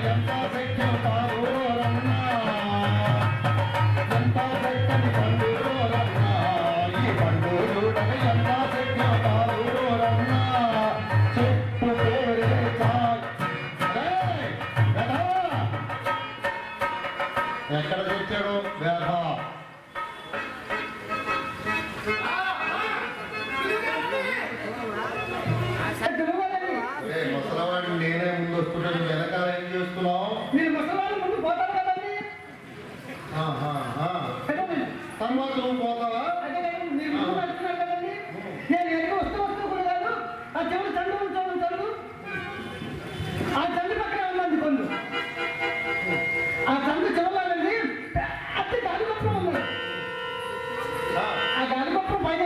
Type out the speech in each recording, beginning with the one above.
ఎంత శక్యం తారూరన్నా ఎంత శక్తిని పండురన్నా ఈ పండురుడగ ఎంత శక్యం తారూరన్నా చెప్పు పేరే ఎక్కడ చూచాడు వేధ ముసలవాడిని నేనే ముందు వస్తున్నాను వెనకాల ఏం చేస్తున్నావు మీరు ముసలవాళ్ళు ముందు పోతారు కదండి తర్వాత నువ్వు పోతావా మీరు ముందు నడుస్తున్నారు కదండి నేను ఎక్కడ వస్తూ కూడా కాదు ఆ చెవులు చండు ఆ చండు పక్కన ఉందండి కొందు ఆ చండు చెవులండి అతి గాలిగొప్పం ఉంది ఆ గాలిగొప్పం పైన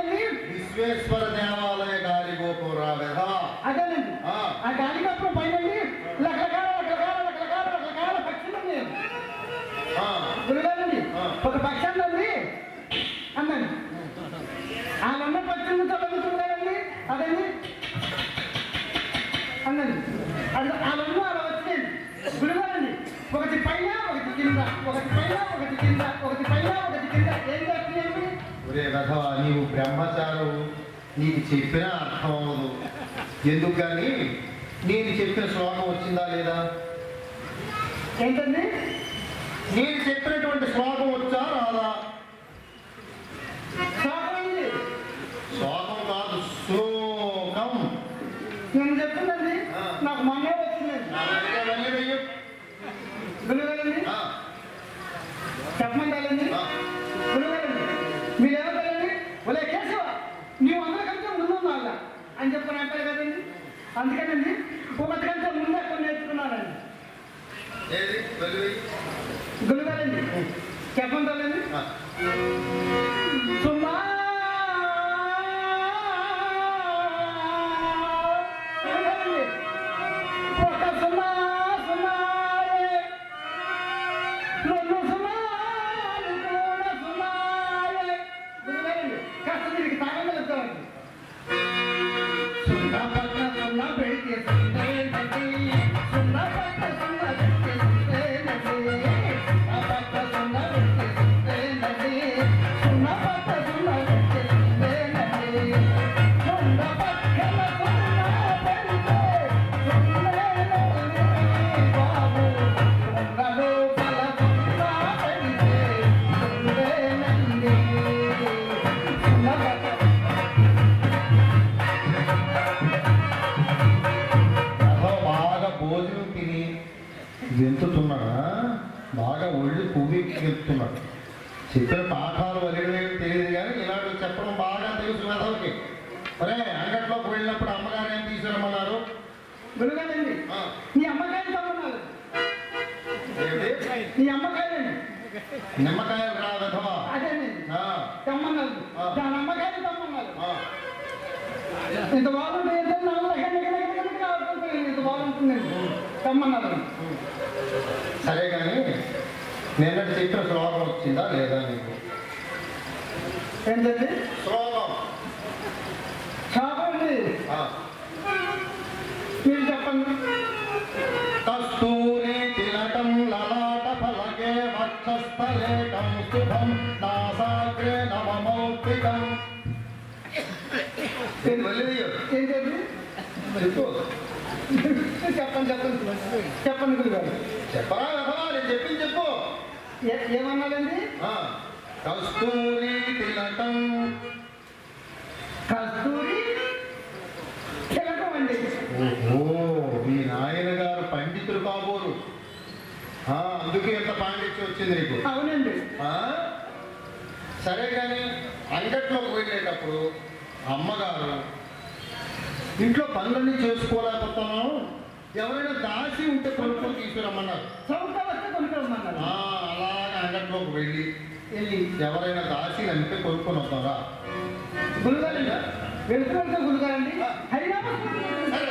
విశ్వేశ్వర దేవాలయ గాలిగోపం రావేద అదేనండి ఆ గాలిగొప్పం పైన రకరకాల పక్షులు ఉన్నాయి గురుగారండి ఒక పక్షి అండి అందండి వాళ్ళన్న పక్షులను చదువుతున్నారండి అదండి అందండి వాళ్ళన్న అలా వచ్చిందండి గురుగారండి ఒకటి పైన ఒకటి కింద ఒకటి పైన ఒకటి కింద ఒకటి పైన ఒకటి కింద ఏం చేస్తున్నాయండి ఒరే వెధవా నీవు బ్రహ్మచారువు నీకు చెప్పినా అర్థం అవ్వదు ఎందుకు కానీ నేను చెప్పిన శ్లోకం వచ్చిందా లేదా ఏంటండి నేను చెప్పినటువంటి శ్లోకం వచ్చా రాదా శ్లోకం కాదు శ్లోకం నేను చెప్తుందండి నాకు మొన్నే వచ్చిందండి గురుగారండి చెప్పమంటారండి గురుగారండి మీరేమంటారండి ఒలే కేశవ నీవు అందరికంటే ముందు వాళ్ళ అని చెప్పని అంటారు కదండి అందుకనండి ఒకటి కంటే ముందే కొన్ని నేర్చుకున్నానండి గురుగారండి చెప్పమంటారండి సుమా ఒక సుమా సుమాయే రెండు సుమాలు కూడా సుమాయే గురుగారండి కాస్త దీనికి తాగంగా చెప్తామండి సున్నా పట్ల సున్నా పెడితే సుందేనండి సున్నా పట్ల సున్నా పెడితే సుందేనండి సున్నా పట్ల సున్నా పెడితే సుందేనండి సున్నా పట్ల సున్నా పెడితే సుందేనండి సున్నా పక్కన సున్నా పెడితే సుందేనండి బాబు సున్నా లోపల సున్నా పెడితే సుందేనండి సున్నా పట్ల బాగా భోజనం తిని వెంతుతున్నాడా బాగా ఒళ్ళు పువ్వెత్తున్నాడు చెప్పిన పాఠాలు వదిలేం తెలియదు కానీ ఇలాంటి చెప్పడం బాగా తెలుసు వెధవకి అరే అంగట్లోకి వెళ్ళినప్పుడు అమ్మగారు ఏం తీసుకురమ్మన్నారు గురుగారండి నీ అమ్మకాయలు తమ్మన్నారు నీ అమ్మకాయలండి నిమ్మకాయలు రా వెధవా అదేనండి తెమ్మన్నారు దాని అమ్మకాయలు తమ్మన్నారు ఇంత బాగుంటుంది ఇంత బాగుంటుందండి తెమ్మన్నారు సరే కానీ నిన్నటి చెప్పిన శ్లోకం వచ్చిందా లేదా నీకు ఏంటండి శ్లోకం చాపండి మీరు చెప్పండి కస్తూరి తిలకం లలాట ఫలకే వక్షస్థలేకం శుభం నాసాగ్రే నవమౌక్తికం ఏంటండి చెప్పు చెప్పండి గురుగారు చెప్పరా వెధవా నేను చెప్పింది చెప్పు ఏమన్నాడండి కస్తూరి తిలకం కస్తూరి తిలకం అండి ఓహో మీ నాయన గారు పండితులు కాబోరు అందుకే ఎంత పాండిత్యం వచ్చింది నీకు అవునండి సరే కానీ అంగట్లోకి వెళ్ళేటప్పుడు అమ్మగారు ఇంట్లో పనులన్నీ చేసుకోలేకపోతున్నాం ఎవరైనా దాసి ఉంటే కొనుక్కొని తీసుకురమ్మన్నారు చౌక వస్తే కొనుక్కోమన్నారు అలాగే అంగట్లోకి వెళ్ళి ఎవరైనా దాసి అంటే కొనుక్కొని వస్తారా గురుగారు వెళ్తూ గురుగారండి హరినామ సరే